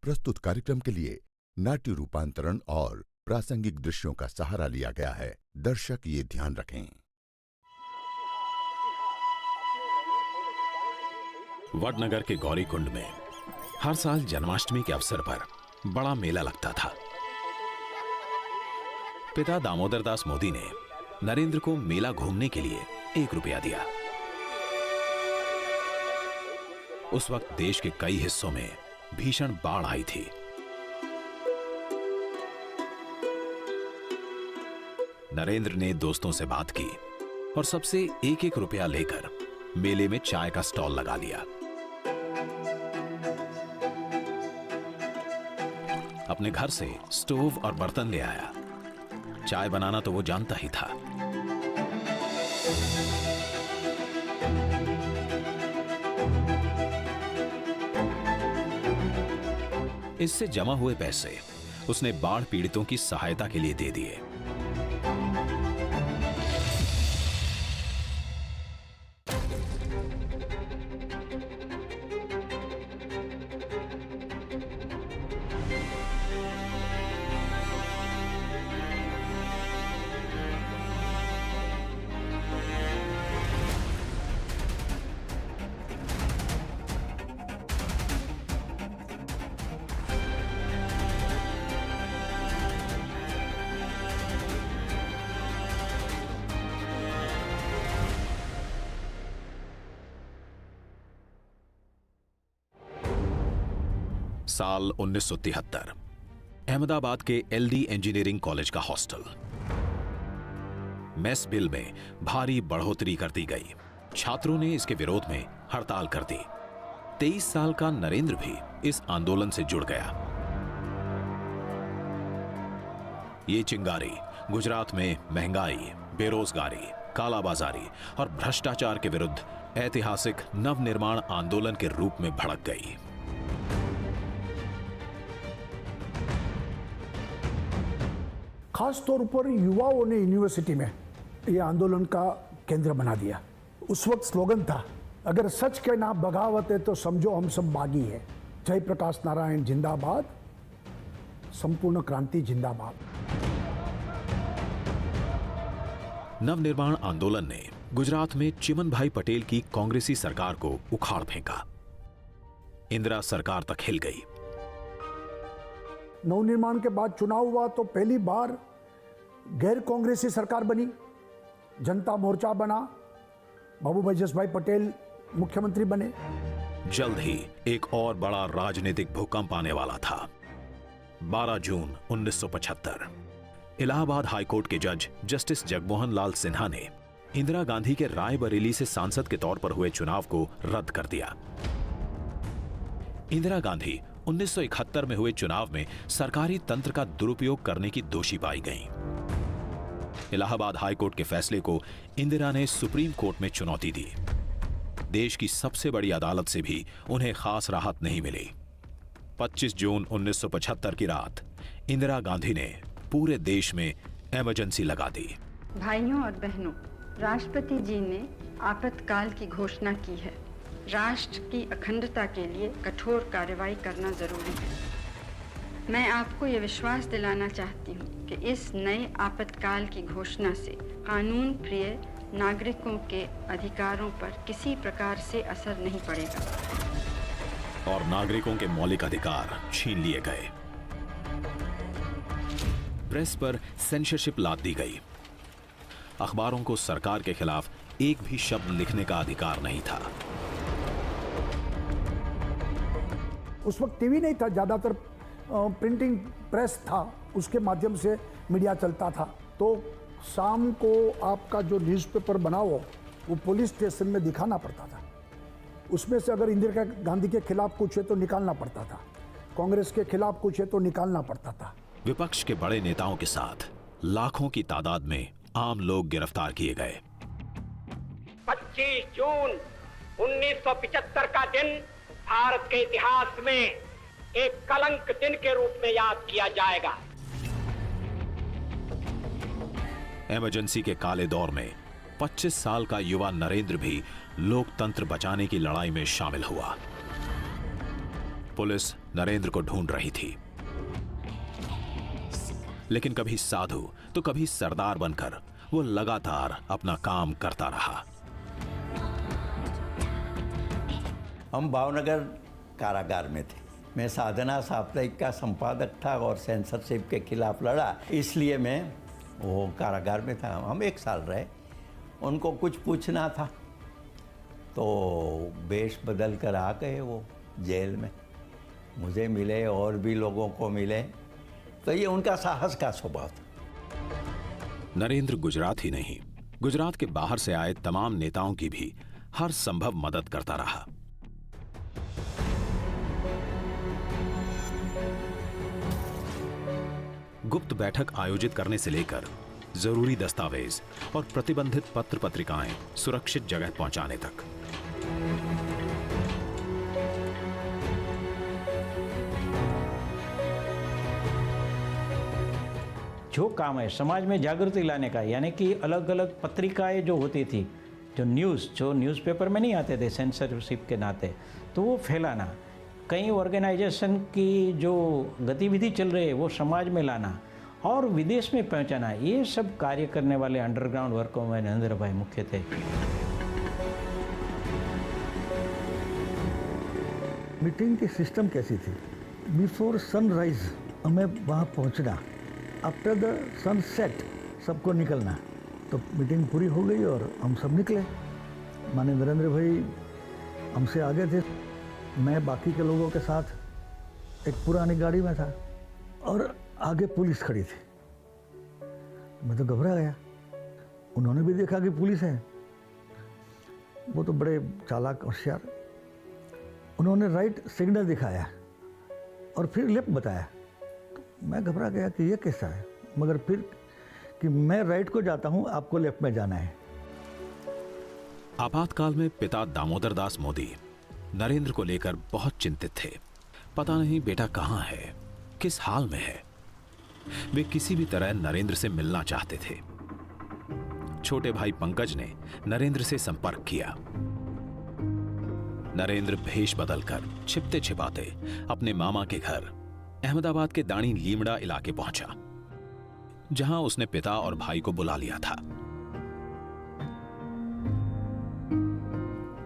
प्रस्तुत कार्यक्रम के लिए नाट्य रूपांतरण और प्रासंगिक दृश्यों का सहारा लिया गया है। दर्शक ये ध्यान रखें। वडनगर के गौरीकुंड में हर साल जन्माष्टमी के अवसर पर बड़ा मेला लगता था। पिता दामोदर दास मोदी ने नरेंद्र को मेला घूमने के लिए 1 रुपया दिया। उस वक्त देश के कई हिस्सों में भीषण बाढ़ आई थी। नरेंद्र ने दोस्तों से बात की और सबसे 1-1 रुपया लेकर मेले में चाय का स्टॉल लगा लिया। अपने घर से स्टोव और बर्तन ले आया। चाय बनाना तो वो जानता ही था। इससे जमा हुए पैसे उसने बाढ़ पीड़ितों की सहायता के लिए दे दिए। साल 1973 अहमदाबाद के LD इंजीनियरिंग कॉलेज का हॉस्टल। मेस बिल में भारी बढ़ोतरी कर दी गई। छात्रों ने इसके विरोध में हड़ताल कर दी। 23 साल का नरेंद्र भी इस आंदोलन से जुड़ गया। ये चिंगारी गुजरात में महंगाई, बेरोजगारी, कालाबाजारी और भ्रष्टाचार के विरुद्ध ऐतिहासिक नवनिर्माण आंदोलन के रूप में भड़क गई। खास तौर पर युवाओं ने यूनिवर्सिटी में यह आंदोलन का केंद्र बना दिया। उस वक्त स्लोगन था, अगर सच के नाम बगावत है तो समझो हम सब बागी है। जयप्रकाश नारायण जिंदाबाद, संपूर्ण क्रांति जिंदाबाद। नवनिर्माण आंदोलन ने गुजरात में चिमनभाई पटेल की कांग्रेसी सरकार को उखाड़ फेंका। इंदिरा सरकार तक हिल गई। नवनिर्माण के बाद चुनाव हुआ तो पहली बार गैर कांग्रेसी सरकार बनी। जनता मोर्चा बना, बाबूभाई जसभाई पटेल मुख्यमंत्री बने। जल्द ही एक और बड़ा राजनीतिक भूकंप आने वाला था। 12 जून 1975 इलाहाबाद हाईकोर्ट के जज जस्टिस जगमोहन लाल सिन्हा ने इंदिरा गांधी के रायबरेली से सांसद के तौर पर हुए चुनाव को रद्द कर दिया। इंदिरा गांधी 1971 में हुए चुनाव में सरकारी तंत्र का दुरुपयोग करने की दोषी पाई गईं। इलाहाबाद हाईकोर्ट के फैसले को इंदिरा ने सुप्रीम कोर्ट में चुनौती दी। देश की सबसे बड़ी अदालत से भी उन्हें खास राहत नहीं मिली। 25 जून 1975 की रात इंदिरा गांधी ने पूरे देश में इमरजेंसी लगा दी। भाइयों और बहनों, राष्ट्रपति जी ने आपातकाल की घोषणा की है। राष्ट्र की अखंडता के लिए कठोर कार्रवाई करना जरूरी है। मैं आपको ये विश्वास दिलाना चाहती हूँ कि इस नए आपातकाल की घोषणा से कानून प्रिय नागरिकों के अधिकारों पर किसी प्रकार से असर नहीं पड़ेगा और नागरिकों के मौलिक अधिकार छीन लिए गए। प्रेस पर सेंसरशिप लाद दी गई। अखबारों को सरकार के खिलाफ एक भी शब्द लिखने का अधिकार नहीं था। उस वक्त टीवी नहीं था, ज्यादातर प्रिंटिंग प्रेस था, उसके माध्यम से मीडिया चलता था। तो शाम को आपका जो न्यूज़पेपर बना हो वो पुलिस स्टेशन में दिखाना पड़ता था। उसमें से अगर इंदिरा गांधी के खिलाफ कुछ है तो निकालना पड़ता था, कांग्रेस के खिलाफ कुछ है तो निकालना पड़ता था। विपक्ष के बड़े नेताओं के साथ लाखों की तादाद में आम लोग गिरफ्तार किए गए। 25 जून 1975 का दिन भारत के इतिहास में एक कलंक दिन के रूप में याद किया जाएगा। इमरजेंसी के काले दौर में 25 साल का युवा नरेंद्र भी लोकतंत्र बचाने की लड़ाई में शामिल हुआ। पुलिस नरेंद्र को ढूंढ रही थी, लेकिन कभी साधु तो कभी सरदार बनकर वो लगातार अपना काम करता रहा। हम भावनगर कारागार में थे। मैं साधना साप्ताहिक का संपादक था और सेंसरशिप के खिलाफ लड़ा, इसलिए मैं वो कारागार में था। हम 1 साल रहे। उनको कुछ पूछना था तो वेश बदल कर आ गए वो जेल में। मुझे मिले और भी लोगों को मिले, तो ये उनका साहस का स्वभाव था। नरेंद्र गुजरात ही नहीं, गुजरात के बाहर से आए तमाम नेताओं की भी हर संभव मदद करता रहा। गुप्त बैठक आयोजित करने से लेकर जरूरी दस्तावेज और प्रतिबंधित पत्र पत्रिकाएं सुरक्षित जगह पहुंचाने तक। जो काम है समाज में जागृति लाने का, यानी कि अलग अलग पत्रिकाएं जो होती थी, जो न्यूज़पेपर में नहीं आते थे सेंसरशिप के नाते, तो वो फैलाना, कई ऑर्गेनाइजेशन की जो गतिविधि चल रही है वो समाज में लाना और विदेश में पहुंचाना, ये सब कार्य करने वाले अंडरग्राउंड वर्कों में नरेंद्र भाई मुख्य थे। मीटिंग की सिस्टम कैसी थी? बिफोर सनराइज हमें वहाँ पहुँचना, आफ्टर द सनसेट सबको निकलना। तो मीटिंग पूरी हो गई और हम सब निकले। माने नरेंद्र भाई हमसे आगे थे, मैं बाकी के लोगों के साथ एक पुरानी गाड़ी में था और आगे पुलिस खड़ी थी। मैं तो घबरा गया। उन्होंने भी देखा कि पुलिस है। वो तो बड़े चालाक होशियार। उन्होंने राइट सिग्नल दिखाया और फिर लेफ्ट बताया। तो मैं घबरा गया कि ये कैसा है, मगर फिर कि मैं राइट को जाता हूँ, आपको लेफ्ट में जाना है। आपातकाल में पिता दामोदर दास मोदी नरेंद्र को लेकर बहुत चिंतित थे। पता नहीं बेटा कहाँ है, किस हाल में है। वे किसी भी तरह नरेंद्र से मिलना चाहते थे। छोटे भाई पंकज ने नरेंद्र से संपर्क किया। नरेंद्र भेष बदलकर छिपते छिपाते अपने मामा के घर अहमदाबाद के दाणी लीमड़ा इलाके पहुंचा, जहां उसने पिता और भाई को बुला लिया था।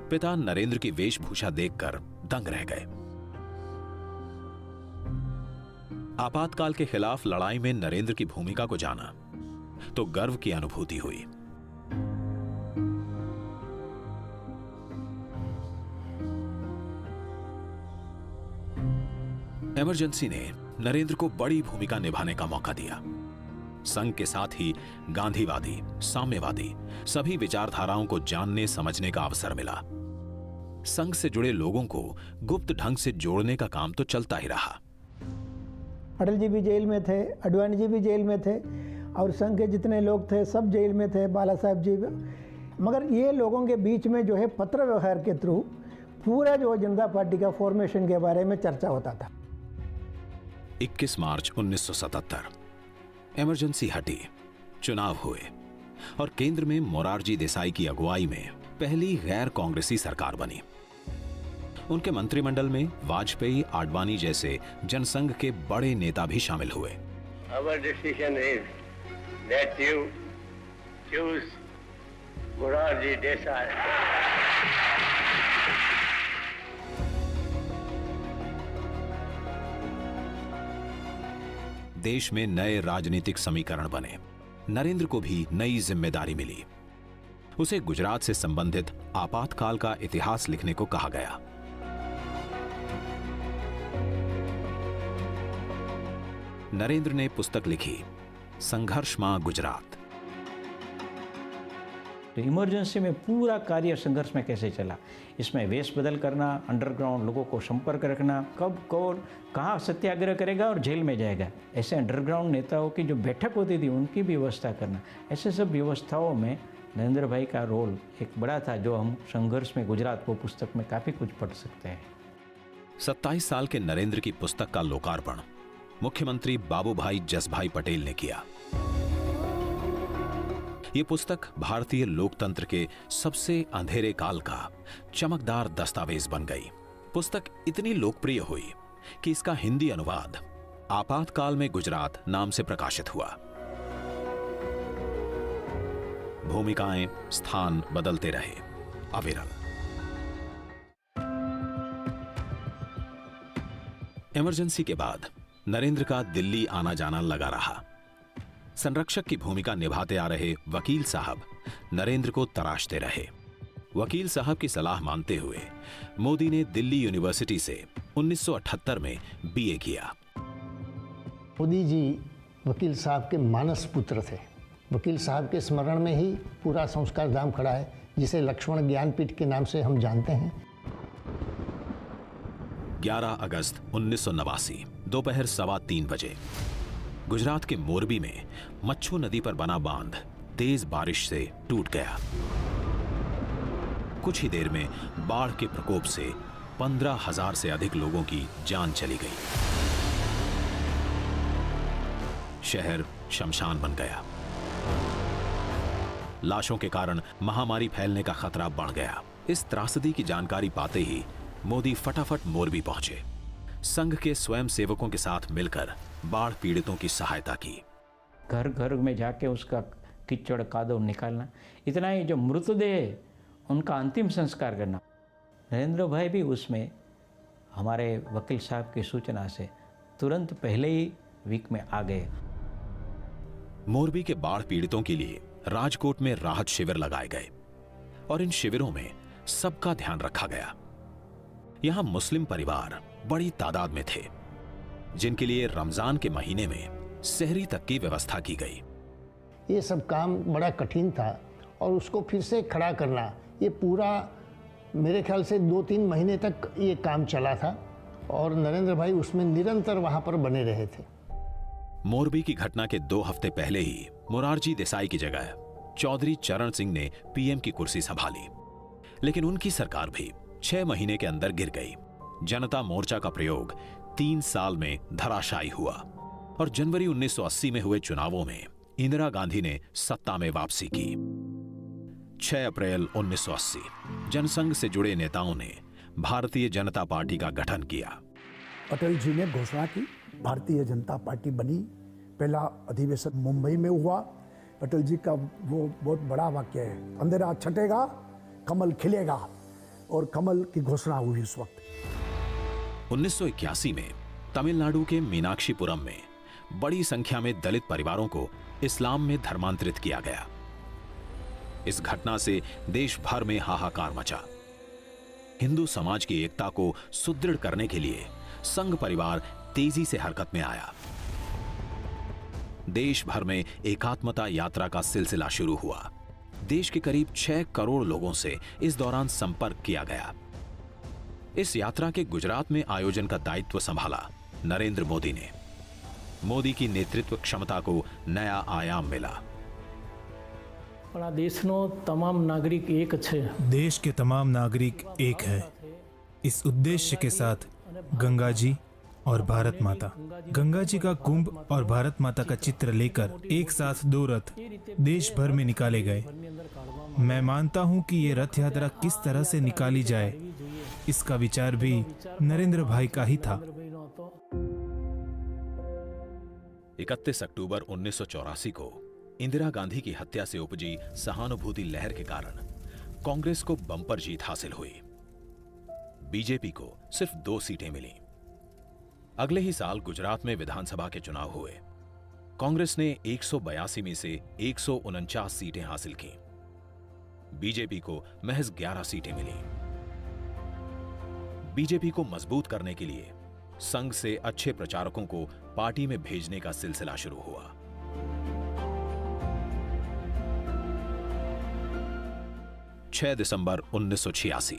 पिता नरेंद्र की वेशभूषा देखकर दंग रह गए। आपातकाल के खिलाफ लड़ाई में नरेंद्र की भूमिका को जाना तो गर्व की अनुभूति हुई। इमरजेंसी ने नरेंद्र को बड़ी भूमिका निभाने का मौका दिया। संघ के साथ ही गांधीवादी, साम्यवादी सभी विचारधाराओं को जानने समझने का अवसर मिला। संघ से जुड़े लोगों को गुप्त ढंग से जोड़ने का काम तो चलता ही रहा। अटल जी भी जेल में थे, अडवाणी जी भी जेल में थे और संघ के जितने लोग थे सब जेल में थे, बाला साहब जी। मगर ये लोगों के बीच में जो है पत्र व्यवहार के थ्रू पूरा जो जनता पार्टी का फॉर्मेशन के बारे में चर्चा होता था। 21 मार्च 1977 इमरजेंसी हटी, चुनाव हुए और केंद्र में मोरारजी देसाई की अगुवाई में पहली गैर कांग्रेसी सरकार बनी। उनके मंत्रिमंडल में वाजपेयी, आडवाणी जैसे जनसंघ के बड़े नेता भी शामिल हुए। Our decision is that you choose Morarji Desai. देश में नए राजनीतिक समीकरण बने। नरेंद्र को भी नई जिम्मेदारी मिली। उसे गुजरात से संबंधित आपातकाल का इतिहास लिखने को कहा गया। नरेंद्र ने पुस्तक लिखी, संघर्ष मां गुजरात। तो इमरजेंसी में पूरा कार्य संघर्ष में कैसे चला, इसमें वेश बदल करना, अंडरग्राउंड लोगों को संपर्क रखना, कब कौन कहाँ सत्याग्रह करेगा और जेल में जाएगा, ऐसे अंडरग्राउंड नेताओं की जो बैठक होती थी उनकी भी व्यवस्था करना, ऐसे सब व्यवस्थाओं में नरेंद्र भाई का रोल एक बड़ा था, जो हम संघर्ष में गुजरात वो पुस्तक में काफ़ी कुछ पढ़ सकते हैं। 27 साल के नरेंद्र की पुस्तक का लोकार्पण मुख्यमंत्री बाबूभाई जसभाई पटेल ने किया। यह पुस्तक भारतीय लोकतंत्र के सबसे अंधेरे काल का चमकदार दस्तावेज बन गई। पुस्तक इतनी लोकप्रिय हुई कि इसका हिंदी अनुवाद आपातकाल में गुजरात नाम से प्रकाशित हुआ। भूमिकाएं, स्थान बदलते रहे, अविरल। इमरजेंसी के बाद नरेंद्र का दिल्ली आना जाना लगा रहा। संरक्षक की भूमिका निभाते आ रहे वकील साहब नरेंद्र को तराशते रहे। वकील साहब की सलाह मानते हुए मोदी ने दिल्ली यूनिवर्सिटी से 1978 में बीए किया। मोदी जी वकील साहब के मानस पुत्र थे। वकील साहब के स्मरण में ही पूरा संस्कार धाम खड़ा है, जिसे लक्ष्मण ज्ञानपीठ के नाम से हम जानते हैं। 11 अगस्त 1989 दोपहर 3:15 बजे गुजरात के मोरबी में मच्छू नदी पर बना बांध तेज बारिश से टूट गया। कुछ ही देर में बाढ़ के प्रकोप से 15,000 से अधिक लोगों की जान चली गई। शहर शमशान बन गया। लाशों के कारण महामारी फैलने का खतरा बढ़ गया। इस त्रासदी की जानकारी पाते ही मोदी फटाफट मोरबी पहुंचे। संघ के स्वयं सेवकों के साथ मिलकर बाढ़ पीड़ितों की सहायता की। घर घर में जाके उसका कीचड़ कादव निकालना, इतना ही जो मृतदेह उनका अंतिम संस्कार करना। नरेंद्र भाई भी उसमें हमारे वकील साहब की सूचना से तुरंत पहले ही वीक में आ गए। मोरबी के बाढ़ पीड़ितों के लिए राजकोट में राहत शिविर लगाए गए और इन शिविरों में सबका ध्यान रखा गया। यहां मुस्लिम परिवार बड़ी तादाद में थे, जिनके लिए रमजान के महीने में सहरी तक की व्यवस्था की गई। ये सब काम बड़ा कठिन था और उसको फिर से खड़ा करना, ये पूरा मेरे ख्याल से 2-3 महीने तक ये काम चला था और नरेंद्र भाई उसमें निरंतर वहां पर बने रहे थे। मोरबी की घटना के 2 हफ्ते पहले ही मोरारजी देसाई की जगह चौधरी चरण सिंह ने पीएम की कुर्सी संभाली, लेकिन उनकी सरकार भी 6 महीने के अंदर गिर गई। जनता मोर्चा का प्रयोग 3 साल में धराशायी हुआ और जनवरी 1980 में हुए चुनावों में इंदिरा गांधी ने सत्ता में वापसी की। 6 अप्रैल 1980 जनसंघ से जुड़े नेताओं ने भारतीय जनता पार्टी का गठन किया। अटल जी ने घोषणा की, भारतीय जनता पार्टी बनी। पहला अधिवेशन मुंबई में हुआ। अटल जी का वो बहुत बड़ा वाक्य है, अंधेरा छटेगा कमल खिलेगा, और कमल की घोषणा हुई उस वक्त। 1981 में तमिलनाडु के मीनाक्षीपुरम में बड़ी संख्या में दलित परिवारों को इस्लाम में धर्मांतरित किया गया। इस घटना से देश भर में हाहाकार मचा। हिंदू समाज की एकता को सुदृढ़ करने के लिए संघ परिवार तेजी से हरकत में आया। देश भर में एकात्मता यात्रा का सिलसिला शुरू हुआ। देश के करीब 6 करोड़ लोगों से इस दौरान संपर्क किया गया। इस यात्रा के गुजरात में आयोजन का दायित्व संभाला नरेंद्र मोदी ने। मोदी की नेतृत्व क्षमता को नया आयाम मिला। देशनो तमाम नागरिक एक छे। देश के तमाम नागरिक एक है। इस उद्देश्य के साथ गंगा जी और भारत माता, गंगा जी का कुंभ और भारत माता का चित्र लेकर एक साथ 2 रथ देश भर में निकाले गए। मैं मानता हूं कि ये रथ यात्रा किस तरह से निकाली जाए, इसका विचार भी नरेंद्र भाई का ही था। 31 अक्टूबर 1984 को इंदिरा गांधी की हत्या से उपजी सहानुभूति लहर के कारण कांग्रेस को बम्पर जीत हासिल हुई। बीजेपी को सिर्फ 2 सीटें मिली। अगले ही साल गुजरात में विधानसभा के चुनाव हुए। कांग्रेस ने 182 में से 149 सीटें हासिल की। बीजेपी को महज 11 सीटें मिली। बीजेपी को मजबूत करने के लिए संघ से अच्छे प्रचारकों को पार्टी में भेजने का सिलसिला शुरू हुआ। दिसंबर 1986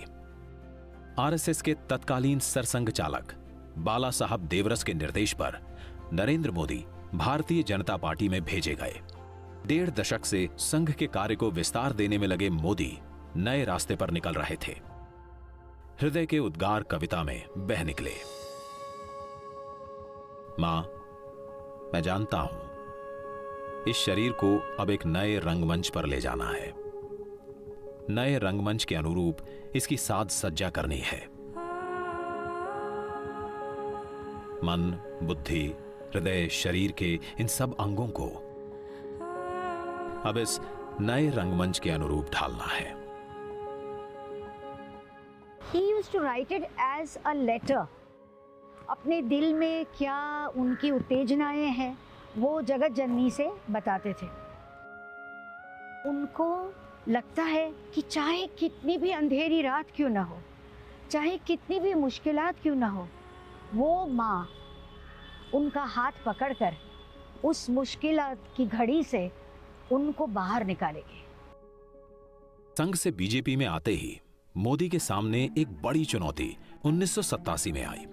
आरएसएस के तत्कालीन सरसंघ चालक बाला साहब देवरस के निर्देश पर नरेंद्र मोदी भारतीय जनता पार्टी में भेजे गए। 1.5 दशक से संघ के कार्य को विस्तार देने में लगे मोदी नए रास्ते पर निकल रहे थे। हृदय के उद्गार कविता में बह निकले। मां, मैं जानता हूं इस शरीर को अब एक नए रंगमंच पर ले जाना है। नए रंगमंच के अनुरूप इसकी साज सज्जा करनी है। मन, बुद्धि, हृदय, शरीर के इन सब अंगों को अब इस नए रंगमंच के अनुरूप ढालना है। He used to write it as a letter. अपने दिल में क्या उनकी उत्तेजनाएं हैं वो जगत जननी से बताते थे। उनको लगता है कि चाहे कितनी भी अंधेरी रात क्यों ना हो, चाहे कितनी भी मुश्किलात क्यों ना हो, वो माँ उनका हाथ पकड़कर उस मुश्किलात की घड़ी से उनको बाहर निकालेगी। संघ से बीजेपी में आते ही मोदी के सामने एक बड़ी चुनौती 1987 में आई,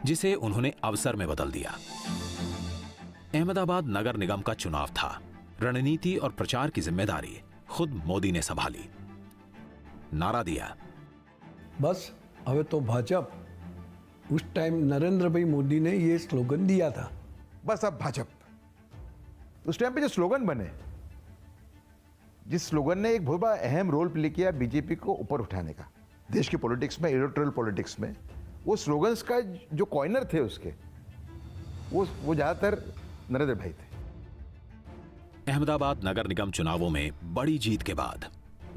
जिसे उन्होंने अवसर में बदल दिया। अहमदाबाद नगर निगम का चुनाव था। रणनीति और प्रचार की जिम्मेदारी खुद मोदी ने संभाली। नारा दिया, बस હવે तो भाजप। उस टाइम नरेंद्र भाई मोदी ने ये स्लोगन दिया था, बस अब भाजपा। उस टाइम पे जो स्लोगन बने, जिस स्लोगन ने एक बहुत बड़ा अहम रोल प्ले किया बीजेपी को ऊपर उठाने का देश की पॉलिटिक्स में, इलेक्टोरल पॉलिटिक्स में, वो स्लोगन्स का जो कॉइनर थे उसके, वो ज्यादातर नरेंद्र भाई थे। अहमदाबाद नगर निगम चुनावों में बड़ी जीत के बाद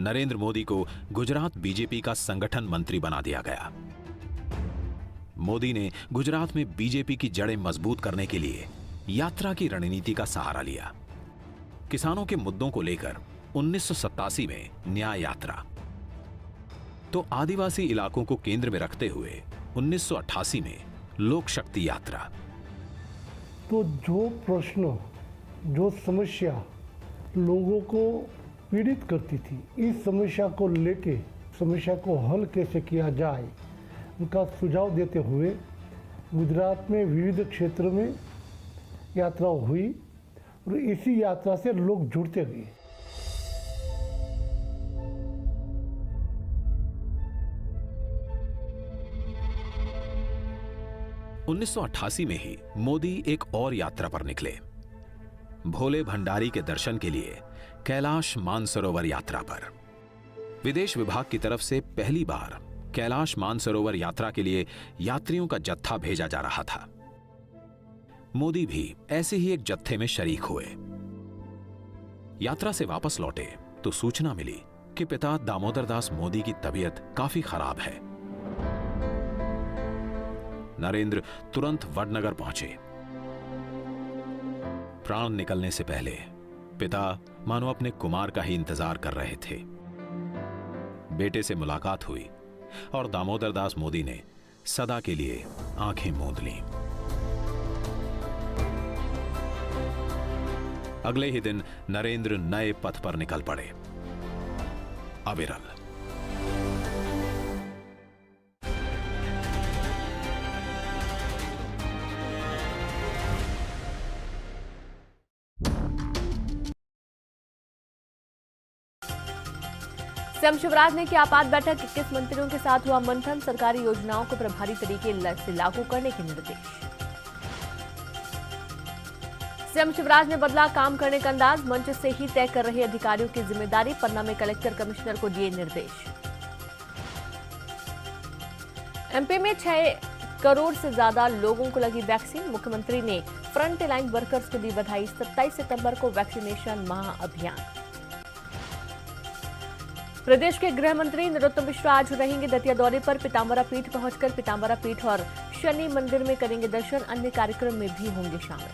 नरेंद्र मोदी को गुजरात बीजेपी का संगठन मंत्री बना दिया गया। मोदी ने गुजरात में बीजेपी की जड़ें मजबूत करने के लिए यात्रा की रणनीति का सहारा लिया। किसानों के मुद्दों को लेकर 1987 में न्याय यात्रा, तो आदिवासी इलाकों को केंद्र में रखते हुए 1988 में लोक शक्ति यात्रा। तो जो प्रश्न, जो समस्या लोगों को पीड़ित करती थी, इस समस्या को लेके समस्या को हल कैसे किया जाए, उनका सुझाव देते हुए गुजरात में विविध क्षेत्रों में यात्रा हुई और इसी यात्रा से लोग जुड़ते गए। उन्नीस में ही मोदी एक और यात्रा पर निकले, भोले भंडारी के दर्शन के लिए कैलाश मानसरोवर यात्रा पर। विदेश विभाग की तरफ से पहली बार कैलाश मानसरोवर यात्रा के लिए यात्रियों का जत्था भेजा जा रहा था। मोदी भी ऐसे ही एक जत्थे में शरीक हुए। यात्रा से वापस लौटे तो सूचना मिली कि पिता दामोदर दास मोदी की तबीयत काफी खराब है। नरेंद्र तुरंत वडनगर पहुंचे। प्राण निकलने से पहले पिता मानो अपने कुमार का ही इंतजार कर रहे थे। बेटे से मुलाकात हुई और दामोदर दास मोदी ने सदा के लिए आंखें मूंद लीं। अगले ही दिन नरेंद्र नए पथ पर निकल पड़े, अविरल। सीएम शिवराज ने की आपात बैठक, 21 मंत्रियों के साथ हुआ मंथन, सरकारी योजनाओं को प्रभावी तरीके से लागू करने के निर्देश। सीएम शिवराज ने बदला काम करने का अंदाज, मंच से ही तय कर रहे अधिकारियों की जिम्मेदारी, पन्ना में कलेक्टर कमिश्नर को दिए निर्देश। एमपी में 6 करोड़ से ज्यादा लोगों को लगी वैक्सीन, मुख्यमंत्री ने फ्रंट लाइन वर्कर्स को दी बधाई, 27 सितंबर को वैक्सीनेशन महाअभियान। प्रदेश के गृह मंत्री नरोत्तम मिश्रा आज रहेंगे दतिया दौरे पर, पीताम्बरा पीठ पहुंचकर पीताम्बरा पीठ और शनि मंदिर में करेंगे दर्शन, अन्य कार्यक्रम में भी होंगे शामिल।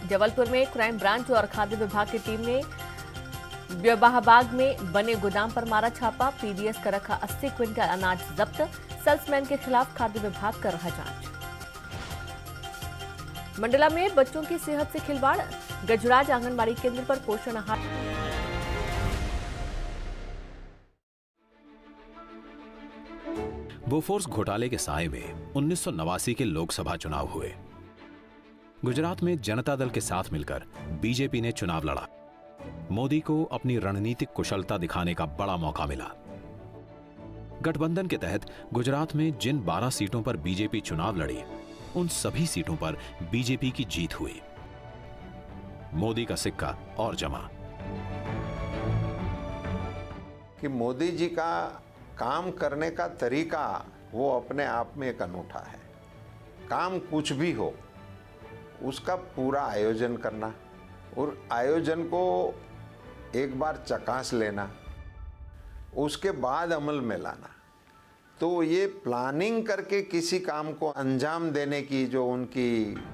जबलपुर में क्राइम ब्रांच और खाद्य विभाग की टीम ने ब्यबाहबाग में बने गोदाम पर मारा छापा, पीडीएस का रखा 80 क्विंटल अनाज जब्त, सेल्समैन के खिलाफ खाद्य विभाग कर रहा जांच। मंडला में बच्चों की सेहत से खिलवाड़, गजराज आंगनबाड़ी केंद्र पर पोषण आहार। बोफोर्स घोटाले के साए में 1989 के लोकसभा चुनाव हुए। गुजरात में जनता दल के साथ मिलकर बीजेपी ने चुनाव लड़ा। मोदी को अपनी रणनीतिक कुशलता दिखाने का बड़ा मौका मिला। गठबंधन के तहत गुजरात में जिन 12 सीटों पर बीजेपी चुनाव लड़ी, उन सभी सीटों पर बीजेपी की जीत हुई। मोदी का सिक्का और जमा। कि मोदी जी का काम करने का तरीका वो अपने आप में एक अनूठा है। काम कुछ भी हो उसका पूरा आयोजन करना और आयोजन को एक बार चकास लेना, उसके बाद अमल में लाना। तो ये प्लानिंग करके किसी काम को अंजाम देने की जो उनकी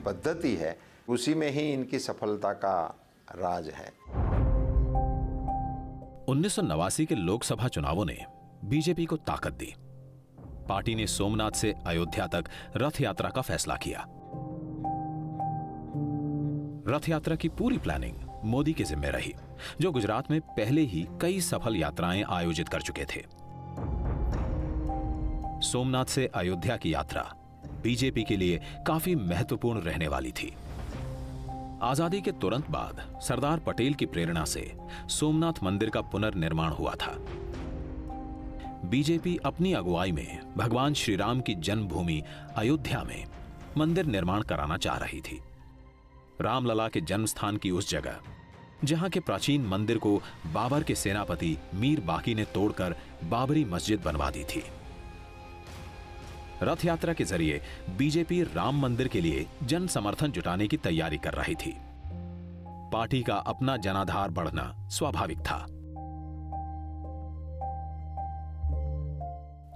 पद्धति है, उसी में ही इनकी सफलता का राज है। 1989 के लोकसभा चुनावों ने बीजेपी को ताकत दी। पार्टी ने सोमनाथ से अयोध्या तक रथ यात्रा का फैसला किया। रथ यात्रा की पूरी प्लानिंग मोदी के जिम्मे रही, जो गुजरात में पहले ही कई सफल यात्राएं आयोजित कर चुके थे। सोमनाथ से अयोध्या की यात्रा बीजेपी के लिए काफी महत्वपूर्ण रहने वाली थी। आजादी के तुरंत बाद सरदार पटेल की प्रेरणा से सोमनाथ मंदिर का पुनर्निर्माण हुआ था। बीजेपी अपनी अगुवाई में भगवान श्री राम की जन्मभूमि अयोध्या में मंदिर निर्माण कराना चाह रही थी। रामलला के जन्म स्थान की उस जगह जहां के प्राचीन मंदिर को बाबर के सेनापति मीर बाकी ने तोड़कर बाबरी मस्जिद बनवा दी थी। रथ यात्रा के जरिए बीजेपी राम मंदिर के लिए जन समर्थन जुटाने की तैयारी कर रही थी। पार्टी का अपना जनाधार बढ़ना स्वाभाविक था।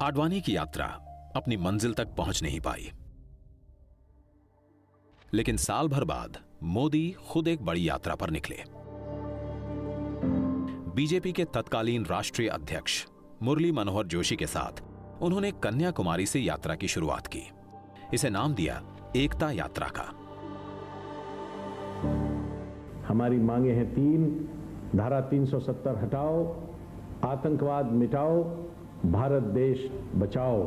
आडवाणी की यात्रा अपनी मंजिल तक पहुंच नहीं पाई, लेकिन साल भर बाद मोदी खुद एक बड़ी यात्रा पर निकले। बीजेपी के तत्कालीन राष्ट्रीय अध्यक्ष मुरली मनोहर जोशी के साथ उन्होंने कन्याकुमारी से यात्रा की शुरुआत की। इसे नाम दिया एकता यात्रा का। हमारी मांगे हैं 3, धारा 370 हटाओ, आतंकवाद मिटाओ, भारत देश बचाओ।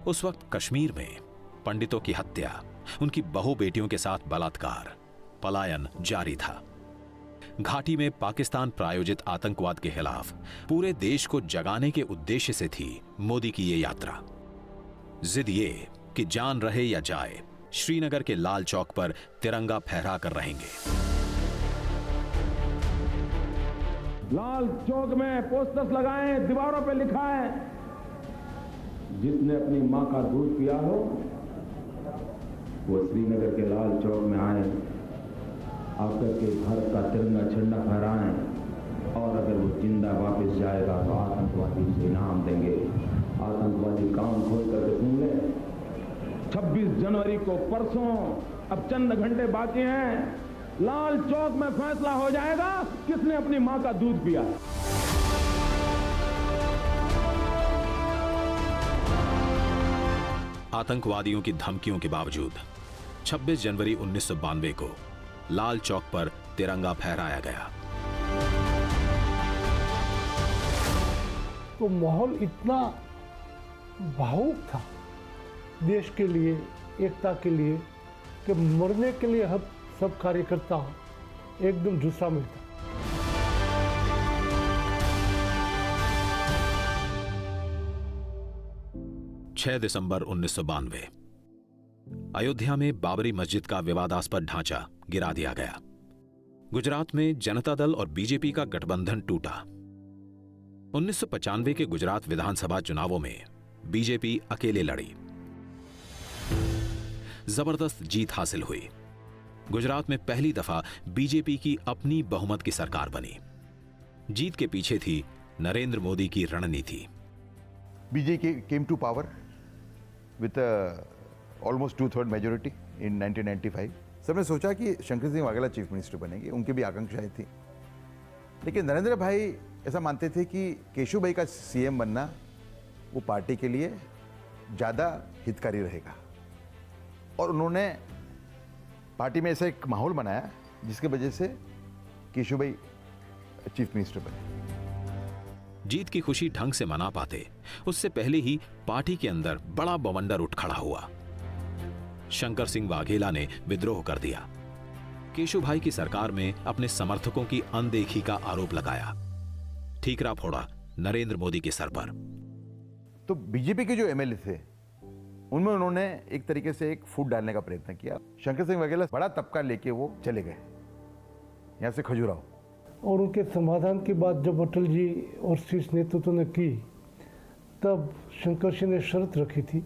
उस वक्त कश्मीर में पंडितों की हत्या, उनकी बहु बेटियों के साथ बलात्कार, पलायन जारी था। घाटी में पाकिस्तान प्रायोजित आतंकवाद के खिलाफ पूरे देश को जगाने के उद्देश्य से थी मोदी की ये यात्रा। जिद ये कि जान रहे या जाए, श्रीनगर के लाल चौक पर तिरंगा फहरा कर रहेंगे। लाल चौक में पोस्टर्स लगाएं, दीवारों पे लिखा है, जिसने अपनी मां का दूध पिया हो वो श्रीनगर के लाल चौक में आए, आकर के भारत का तिरंगा झंडा फहराएं, और अगर वो जिंदा वापस जाएगा तो आतंकवादी से इनाम देंगे। आतंकवादी कान खोल करके सुन ले। 26 जनवरी को परसों, अब चंद घंटे बाकी हैं, लाल चौक में फैसला हो जाएगा किसने अपनी मां का दूध पिया। आतंकवादियों की धमकियों के बावजूद 26 जनवरी 1992 को लाल चौक पर तिरंगा फहराया गया। तो माहौल इतना भावुक था देश के लिए, एकता के लिए, कि मरने के लिए हम सब कार्यकर्ता एकदम जुस्सा में था। दिसंबर 1992 अयोध्या में बाबरी मस्जिद का विवादास्पद ढांचा गिरा दिया गया। गुजरात में जनता दल और बीजेपी का गठबंधन टूटा। 1995 के गुजरात विधानसभा चुनावों में बीजेपी अकेले लड़ी। जबरदस्त जीत हासिल हुई। गुजरात में पहली दफा बीजेपी की अपनी बहुमत की सरकार बनी। जीत के पीछे थी नरेंद्र मोदी की रणनीति। BJP came to power with almost 2/3 majority in 1995. सबने सोचा कि शंकर सिंह वाघेला चीफ मिनिस्टर बनेंगे, उनकी भी आकांक्षाएं थी। लेकिन नरेंद्र भाई ऐसा मानते थे कि केशव भाई का सीएम बनना वो पार्टी के लिए ज़्यादा हितकारी रहेगा, और उन्होंने पार्टी में ऐसा एक माहौल बनाया जिसकी वजह से केशव भाई चीफ मिनिस्टर बने। जीत की खुशी ढंग से मना पाते उससे पहले ही पार्टी के अंदर बड़ा बवंडर उठ खड़ा हुआ। शंकर सिंह वाघेला ने विद्रोह कर दिया। केशव भाई की सरकार में अपने समर्थकों की अनदेखी का आरोप लगाया। ठीकरा फोड़ा नरेंद्र मोदी के सर पर। तो बीजेपी के जो एमएलए थे उनमें उन्होंने एक तरीके से एक फूट डालने का प्रयत्न किया। शंकर सिंह वाघेला बड़ा तबका लेके वो चले गए यहां से खजुराहो, और उनके समाधान की बात जब अटल जी और शीर्ष नेतृत्व ने की, तब शंकर सिंह ने शर्त रखी थी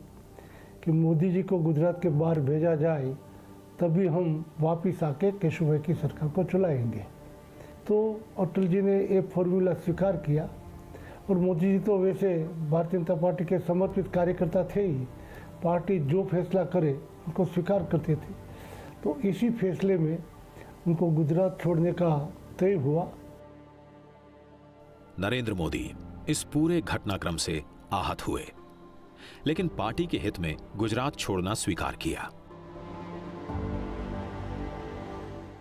कि मोदी जी को गुजरात के बाहर भेजा जाए, तभी हम वापिस आके केशुभाई की सरकार को चलाएंगे। तो अटल जी ने ये फॉर्मूला स्वीकार किया और मोदी जी तो वैसे भारतीय जनता पार्टी के समर्पित कार्यकर्ता थे ही, पार्टी जो फैसला करे उनको स्वीकार करते थे। तो इसी फैसले में उनको गुजरात छोड़ने का तय हुआ। नरेंद्र मोदी इस पूरे घटनाक्रम से आहत हुए, लेकिन पार्टी के हित में गुजरात छोड़ना स्वीकार किया।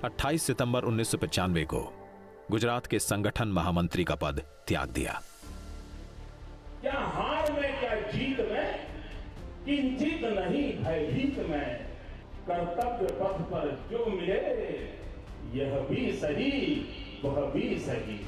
28 सितंबर 1995 को गुजरात के संगठन महामंत्री का पद त्याग दिया। क्या हार में, क्या जीत में, किंचित नहीं भयभीत में, कर्तव्य पथ पर जो मिले, यह भी सही, वह भी सही।